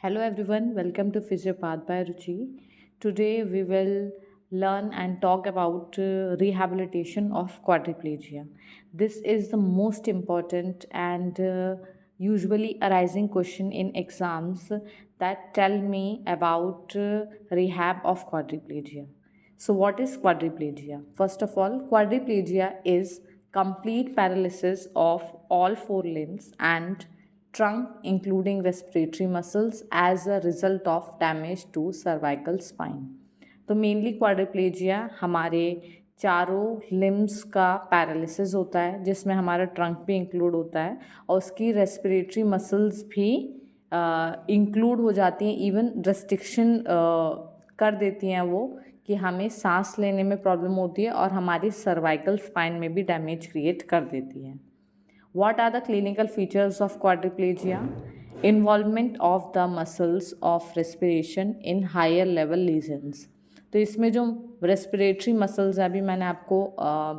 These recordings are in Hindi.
Hello everyone, welcome to Physiopath by Ruchi. Today we will learn and talk about rehabilitation of quadriplegia. This is the most important and usually arising question in exams that tell me about rehab of quadriplegia. So what is quadriplegia? First of all, quadriplegia is complete paralysis of all four limbs and trunk including respiratory muscles as a result of damage to cervical spine. तो मेनली क्वाड्रिप्लेजिया हमारे चारों लिम्स का पैरालिसिस होता है जिसमें हमारा ट्रंक भी इंक्लूड होता है और उसकी रेस्पिरेटरी मसल्स भी इंक्लूड हो जाती हैं, इवन रेस्ट्रिक्शन कर देती हैं वो कि हमें सांस लेने में प्रॉब्लम होती है और हमारी सर्वाइकल स्पाइन में भी डैमेज क्रिएट कर देती है. What are the clinical features of quadriplegia? Involvement of the muscles of respiration in higher level lesions. तो इसमें जो रेस्पिरेटरी मसल्स हैं, अभी मैंने आपको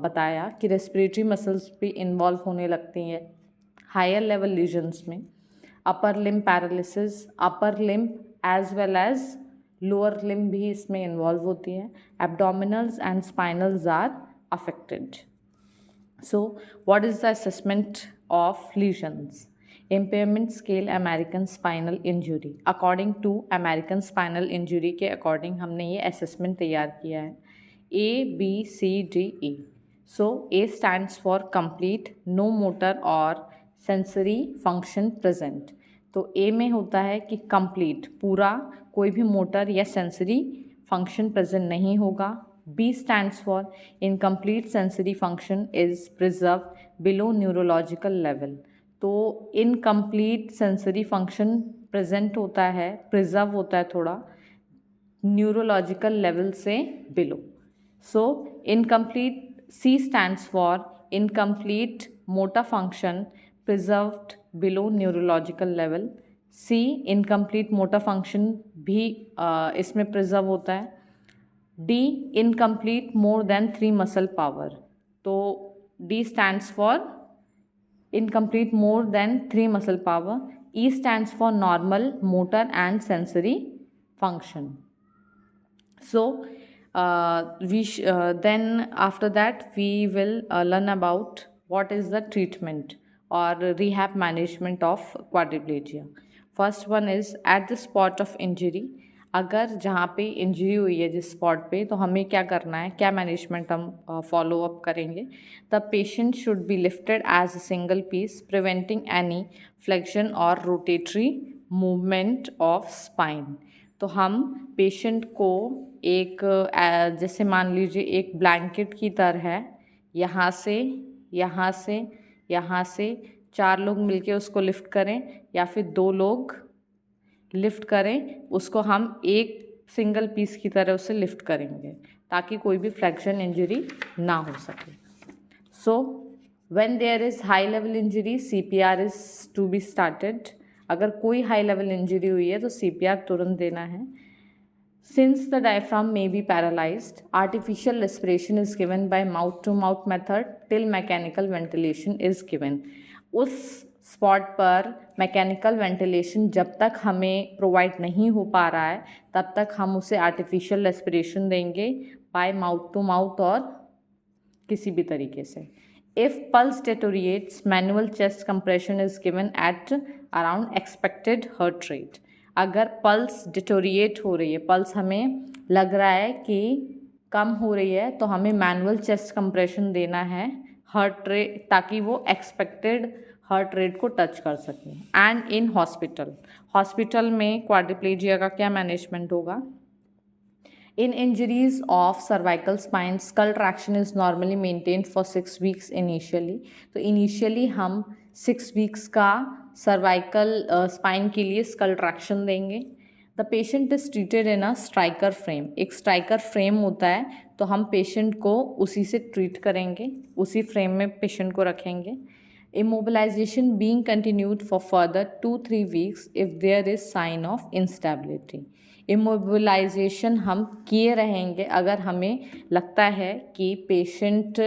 बताया कि रेस्पिरेटरी मसल्स भी इन्वॉल्व होने लगती हैं हायर लेवल लीजन्स में. Upper limb paralysis, upper limb as well as lower limb भी इसमें इन्वॉल्व होती है. Abdominals and spinals are affected. So, what is the assessment of lesions? Impairment scale American spinal injury. According to American spinal injury के according हमने ये assessment तैयार किया है. A, B, C, D, E. So, A stands for complete, no motor or sensory function present. तो A में होता है कि complete, पूरा कोई भी मोटर या सेंसरी फंक्शन प्रेजेंट नहीं होगा. B stands for incomplete sensory function is preserved below neurological level. तो incomplete sensory function present होता है, preserve होता है थोड़ा neurological level से below. So incomplete. C stands for incomplete motor function preserved below neurological level. C incomplete motor function भी इसमें preserve होता है. D incomplete more than 3 muscle power. तो D stands for incomplete more than 3 muscle power. E stands for normal motor and sensory function. So then after that we will learn about what is the treatment or rehab management of quadriplegia. First one is at the spot of injury. अगर जहाँ पे इंजरी हुई है जिस स्पॉट पे, तो हमें क्या करना है, क्या मैनेजमेंट हम फॉलो अप करेंगे. The patient should be lifted as a single piece preventing any flexion और रोटेटरी मूवमेंट ऑफ स्पाइन. तो हम पेशेंट को एक जैसे मान लीजिए एक ब्लैंकेट की तरह है, यहाँ से यहाँ से यहाँ से 4 लोग मिलके उसको लिफ्ट करें या फिर 2 लोग लिफ्ट करें, उसको हम एक सिंगल पीस की तरह उसे लिफ्ट करेंगे ताकि कोई भी फ्लैक्शन इंजरी ना हो सके. So when there is high level injury CPR is to be started. अगर कोई हाई लेवल इंजरी हुई है तो CPR तुरंत देना है. Since the diaphragm may be paralysed, artificial respiration is given by mouth to mouth method till mechanical ventilation is given. उस स्पॉट पर मैकेनिकल वेंटिलेशन जब तक हमें प्रोवाइड नहीं हो पा रहा है तब तक हम उसे आर्टिफिशियल रेस्पिरेशन देंगे बाय माउथ टू माउथ और किसी भी तरीके से. If pulse डिटोरिएट्स, manual chest compression is given at around expected heart rate. अगर पल्स डिटोरिएट हो रही है, पल्स हमें लग रहा है कि कम हो रही है, तो हमें मैनुअल चेस्ट कंप्रेशन देना है हार्ट रेट ताकि वो एक्सपेक्टेड हार्ट रेट को टच कर सकें. एंड इन हॉस्पिटल में क्वाड्रिप्लेजिया का क्या मैनेजमेंट होगा. In injuries of cervical spine skull traction is normally maintained for 6 weeks initially. तो इनिशियली हम 6 वीक्स का सर्वाइकल स्पाइन के लिए स्कल ट्रैक्शन देंगे. The patient is treated in a Stryker frame. एक स्ट्राइकर फ्रेम होता है, तो हम पेशेंट को उसी से ट्रीट करेंगे, उसी फ्रेम में पेशेंट को रखेंगे. Immobilization being continued for further 2-3 weeks if there is sign of instability. Immobilization हम किए रहेंगे अगर हमें लगता है कि पेशेंट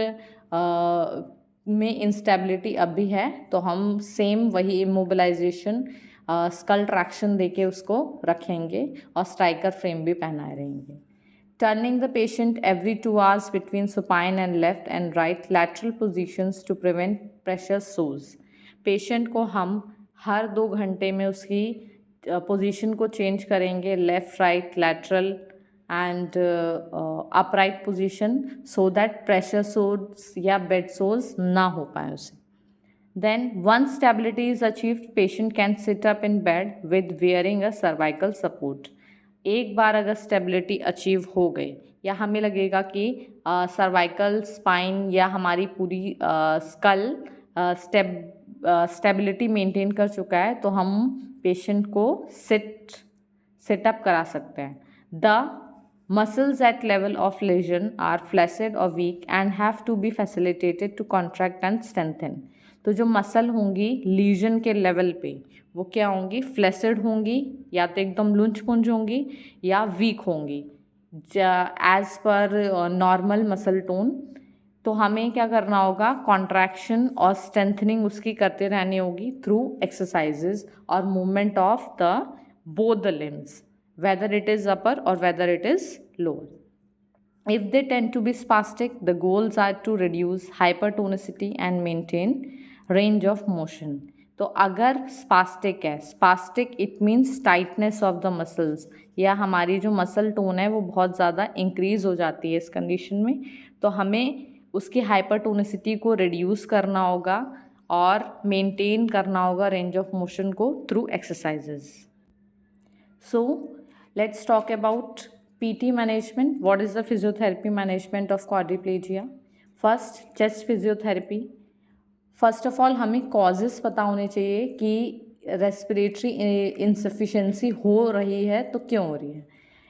में इंस्टेबिलिटी अब भी है, तो हम सेम वही इमोबिलाइजेशन स्कल ट्रैक्शन देके उसको रखेंगे और स्ट्राइकर फ्रेम भी पहनाए रहेंगे. Turning the patient every 2 hours between supine and left and right lateral positions to prevent pressure सोज. पेशेंट को हम हर 2 घंटे में उसकी पोजीशन को चेंज करेंगे, left right lateral and upright position, so that pressure sores या bed sores ना हो पाए उसे. Then once stability is achieved, patient can sit up in bed with wearing a cervical support. एक बार अगर स्टेबिलिटी अचीव हो गई या हमें लगेगा कि सर्वाइकल स्पाइन या हमारी पूरी स्कल स्टेबिलिटी मेंटेन कर चुका है, तो हम पेशेंट को सिटअप करा सकते हैं. The muscles at level of lesion are flaccid or weak and have to be facilitated to contract and strengthen. तो जो मसल होंगी लीजन के लेवल पे वो क्या होंगी, फ्लैसिड होंगी, या तो एकदम लुंज पुंज होंगी या वीक होंगी as per normal muscle tone. तो हमें क्या करना होगा, कॉन्ट्रैक्शन और स्ट्रेंथनिंग उसकी करते रहनी होगी थ्रू एक्सरसाइजेज और movement of the both the limbs, whether it is upper or whether it is lower. If they tend to be spastic, the goals are to reduce hypertonicity and maintain range of motion. तो अगर स्पास्टिक है, spastic it means tightness of the muscles, या हमारी जो मसल टोन है वो बहुत ज़्यादा इंक्रीज हो जाती है इस कंडीशन में, तो हमें उसकी हाइपरटोनिसिटी को रिड्यूस करना होगा और मेंटेन करना होगा रेंज ऑफ मोशन को through exercises. So let's talk about PT management. What is the physiotherapy management of quadriplegia? First, chest physiotherapy. First of all, हमें causes पता होने चाहिए कि respiratory insufficiency हो रही है तो क्यों हो रही है.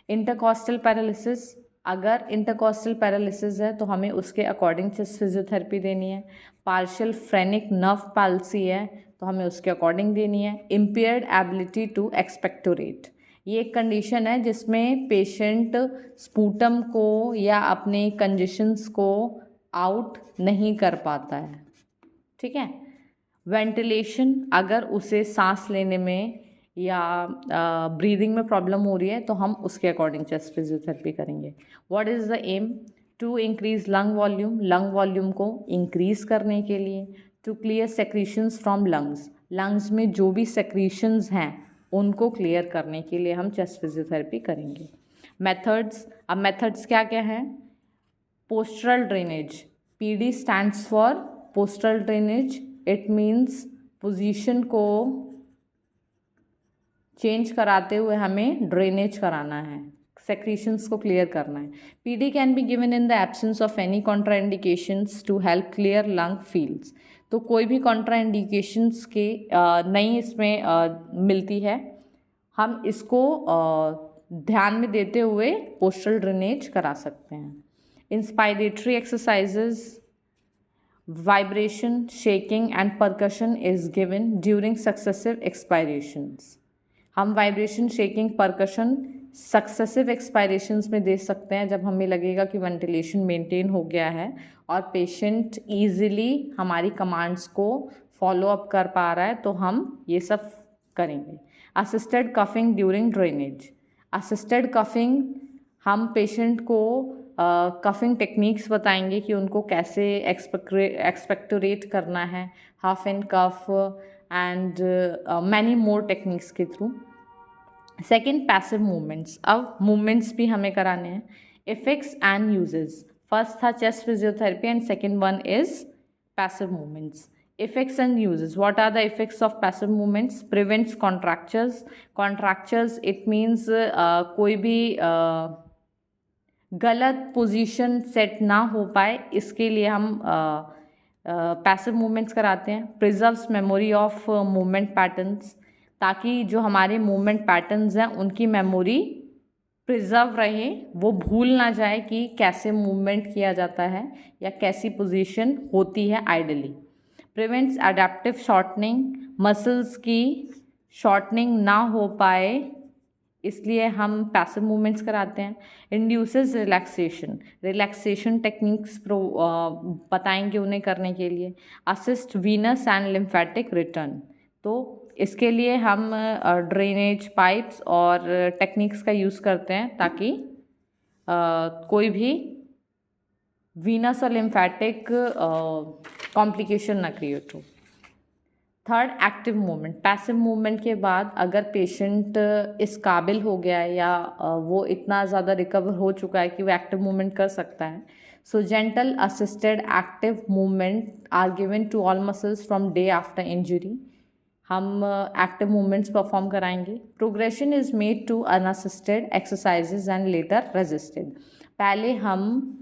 Intercostal paralysis, अगर intercostal paralysis है तो हमें उसके अकॉर्डिंग चेस्ट फिजियोथेरेपी देनी है. पार्शियल फ्रेनिक नर्व पाल्सी है तो हमें उसके अकॉर्डिंग देनी है. इम्पेयर्ड एबिलिटी टू एक्सपेक्टोरेट, ये एक कंडीशन है जिसमें पेशेंट स्पूटम को या अपने कंजेशंस को आउट नहीं कर पाता है. ठीक है. वेंटिलेशन, अगर उसे सांस लेने में या ब्रीदिंग में प्रॉब्लम हो रही है तो हम उसके अकॉर्डिंग चेस्ट फिजियोथेरेपी करेंगे. What is the aim? To increase lung volume, lung volume को इंक्रीज करने के लिए. To clear secretions from lungs, lungs में जो भी सेक्रीशंस हैं उनको क्लियर करने के लिए हम चेस्ट फिजियोथेरेपी करेंगे. मेथड्स, अब मेथड्स क्या क्या हैं? Postural drainage, PD stands for postural drainage. It means position को चेंज कराते हुए हमें ड्रेनेज कराना है, सेक्रीशंस को क्लियर करना है. PD can be given in the absence of any contraindications to help clear lung fields. तो कोई भी कॉन्ट्राइंडिकेशंस के नहीं इसमें मिलती है, हम इसको ध्यान में देते हुए पोस्टरल ड्रेनेज करा सकते हैं. Inspiratory exercises, vibration, shaking and percussion is given during successive expirations. हम vibration, shaking, percussion successive expirations में दे सकते हैं जब हमें लगेगा कि वेंटिलेशन मेंटेन हो गया है और पेशेंट ईजिली हमारी कमांड्स को फॉलो अप कर पा रहा है, तो हम ये सब करेंगे. Assisted coughing during drainage, assisted coughing हम पेशेंट को कफिंग टेक्निक्स बताएंगे कि उनको कैसे एक्सपेक्टोरेट करना है, huff and cough and many more techniques के थ्रू. सेकेंड, पैसिव मूवमेंट्स, अब मूवमेंट्स भी हमें कराने हैं. इफेक्ट्स एंड यूजेस, फर्स्ट था chest physiotherapy and second one is passive movements. Effects and uses. What are the effects of passive movements? Prevents contractures. Contractures it means कोई भी गलत पोजीशन सेट ना हो पाए, इसके लिए हम पैसिव मूवमेंट्स कराते हैं. Preserves memory of movement patterns, ताकि जो हमारे मूवमेंट पैटर्न्स हैं उनकी मेमोरी प्रिजर्व रहे, वो भूल ना जाए कि कैसे मूवमेंट किया जाता है या कैसी पोजीशन होती है ideally. Prevents adaptive shortening, muscles की शॉर्टनिंग ना हो पाए इसलिए हम पैसिव मूवमेंट्स कराते हैं. इंड्यूसेस रिलैक्सेशन, रिलैक्सेशन टेक्निक्स बताएंगे उन्हें करने के लिए. Assist Venus and lymphatic return, तो इसके लिए हम ड्रेनेज पाइप्स और टेक्निक्स का यूज़ करते हैं ताकि कोई भी वीनस और लिम्फेटिक कॉम्प्लिकेशन ना क्रिएट हो। Third, active movement. Passive movement के बाद अगर पेशेंट इस काबिल हो गया है या वो इतना ज़्यादा रिकवर हो चुका है कि वो एक्टिव मूवमेंट कर सकता है, so gentle assisted active movement are given to all muscles from day after injury. हम एक्टिव मूवमेंट्स परफॉर्म कराएंगे। Progression is made to unassisted exercises and later resisted. पहले हम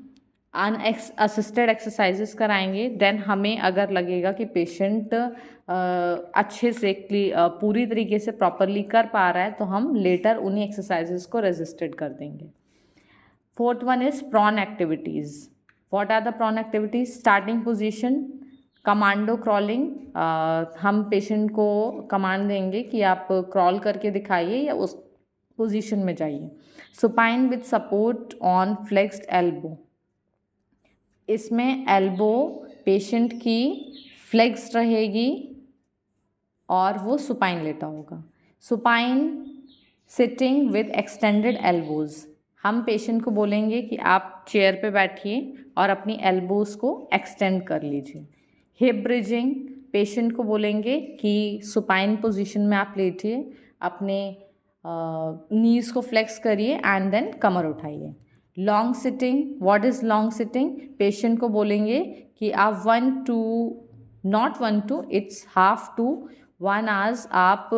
असिस्टेड एक्सरसाइजेस कराएंगे, देन हमें अगर लगेगा कि पेशेंट अच्छे से पूरी तरीके से प्रॉपरली कर पा रहा है तो हम लेटर उन्हीं एक्सरसाइजेस को रेजिस्टेड कर देंगे। Fourth one is prone activities. What are the prone activities? Starting position, commando crawling. हम पेशेंट को कमांड देंगे कि आप क्रॉल करके दिखाइए या उस पोजीशन में जाइए। Supine with support on flexed elbow. इसमें एल्बो पेशेंट की फ्लेक्स रहेगी और वो सुपाइन लेटा होगा। Supine sitting with extended elbows. हम पेशेंट को बोलेंगे कि आप चेयर पे बैठिए और अपनी एल्बोज को एक्सटेंड कर लीजिए। हिप ब्रिजिंग, पेशेंट को बोलेंगे कि सुपाइन पोजीशन में आप लेटिए, अपने नीज़ को फ्लेक्स करिए एंड देन कमर उठाइए। Long sitting, what is long sitting? Patient को बोलेंगे कि आप 1 to it's half to 1 hours आप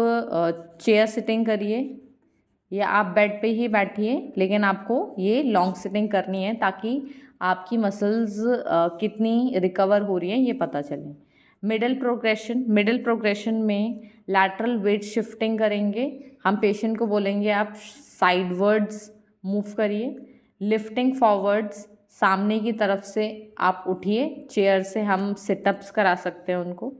चेयर सिटिंग करिए या आप बेड पे ही बैठिए, लेकिन आपको ये लॉन्ग सिटिंग करनी है ताकि आपकी मसल्स कितनी रिकवर हो रही हैं ये पता चले। मिडल प्रोग्रेशन में लैटरल वेट शिफ्टिंग करेंगे। हम पेशेंट को बोलेंगे आप साइडवर्ड्स मूव करिए। लिफ्टिंग फॉरवर्ड्स, सामने की तरफ से आप उठिए, चेयर से हम सिटअप्स करा सकते हैं उनको।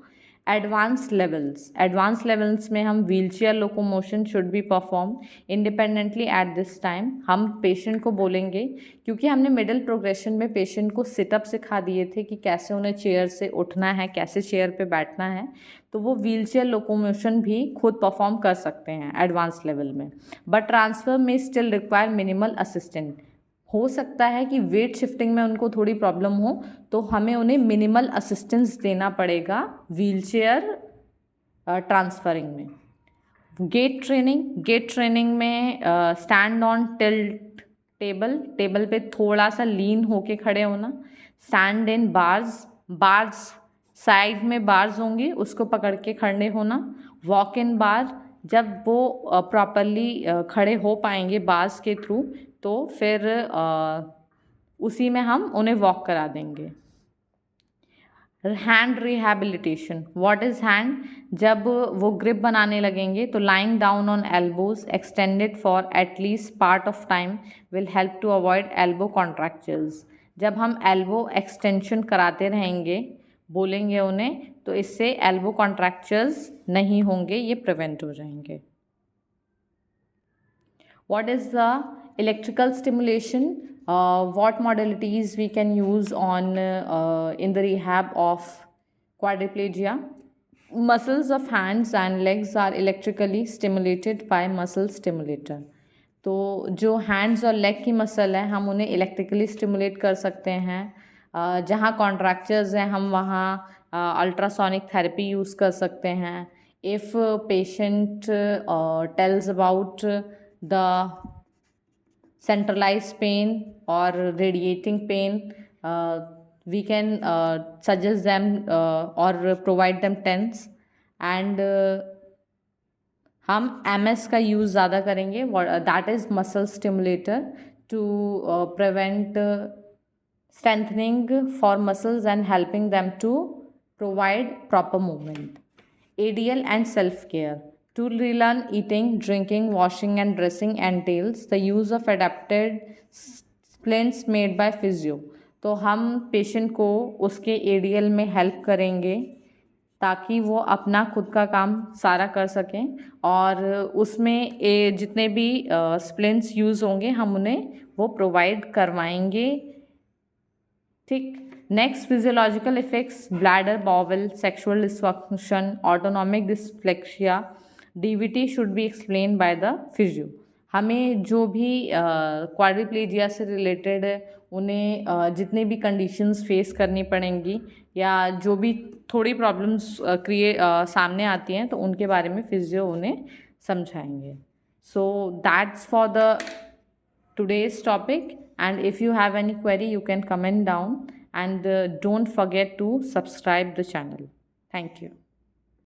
एडवांस लेवल्स में हम wheelchair locomotion should be perform independently at this time. हम पेशेंट को बोलेंगे, क्योंकि हमने मिडिल प्रोग्रेशन में पेशेंट को सिटअप सिखा दिए थे कि कैसे उन्हें चेयर से उठना है, कैसे चेयर पे बैठना है, तो वो व्हीलचेयर लोकोमोशन भी खुद परफॉर्म कर सकते हैं एडवांस लेवल में। बट ट्रांसफर में स्टिल रिक्वायर मिनिमल असिस्टेंट। हो सकता है कि वेट शिफ्टिंग में उनको थोड़ी प्रॉब्लम हो तो हमें उन्हें मिनिमल असिस्टेंस देना पड़ेगा व्हीलचेयर ट्रांसफरिंग में। गेट ट्रेनिंग में स्टैंड ऑन टिल्ट टेबल पे थोड़ा सा लीन होके खड़े होना। स्टैंड इन बार्स साइड में बार्स होंगी, उसको पकड़ के खड़े होना। वॉक इन बार, जब वो प्रॉपरली खड़े हो पाएंगे बार्स के थ्रू तो फिर उसी में हम उन्हें वॉक करा देंगे। Hand rehabilitation, what is hand? जब वो ग्रिप बनाने लगेंगे तो lying down on elbows extended for at least part of time will help to avoid elbow contractures. जब हम एल्बो एक्सटेंशन कराते रहेंगे, बोलेंगे उन्हें, तो इससे एल्बो कॉन्ट्रैक्चर्स नहीं होंगे, ये प्रिवेंट हो जाएंगे। What is the electrical stimulation? What modalities we can use on in the rehab of quadriplegia? Muscles of hands and legs are electrically stimulated by muscle stimulator. तो जो हैंड्स और लेग की मसल है हम उन्हें इलेक्ट्रिकली स्टिमुलेट कर सकते हैं। जहाँ कॉन्ट्रैक्चर्स हैं हम वहाँ अल्ट्रासोनिक थेरेपी यूज़ कर सकते हैं। If patient tells about the centralized pain or radiating pain, we can suggest them or provide them TENS and हम MS का यूज़ ज़्यादा करेंगे, that is muscle stimulator to prevent strengthening for muscles and helping them to provide proper movement. ADL and self-care. To relearn eating, drinking, washing and dressing entails the use of adapted splints made by physio. तो हम पेशेंट को उसके ADL में हेल्प करेंगे ताकि वो अपना खुद का काम सारा कर सकें और उसमें जितने भी स्प्लिंट्स यूज़ होंगे हम उन्हें वो प्रोवाइड करवाएंगे। ठीक, Next, physiological effects: bladder, bowel, sexual dysfunction, autonomic dyslexia. DVT should be explained by the physio. हमें जो भी क्वाड्रिप्लेजिया से रिलेटेड है उन्हें जितने भी कंडीशंस फेस करनी पड़ेंगी या जो भी थोड़ी प्रॉब्लम्स सामने आती हैं तो उनके बारे में फिजियो उन्हें समझाएंगे. So that's for the today's topic, and if you have any query you can comment down, and don't forget to subscribe the channel. Thank you.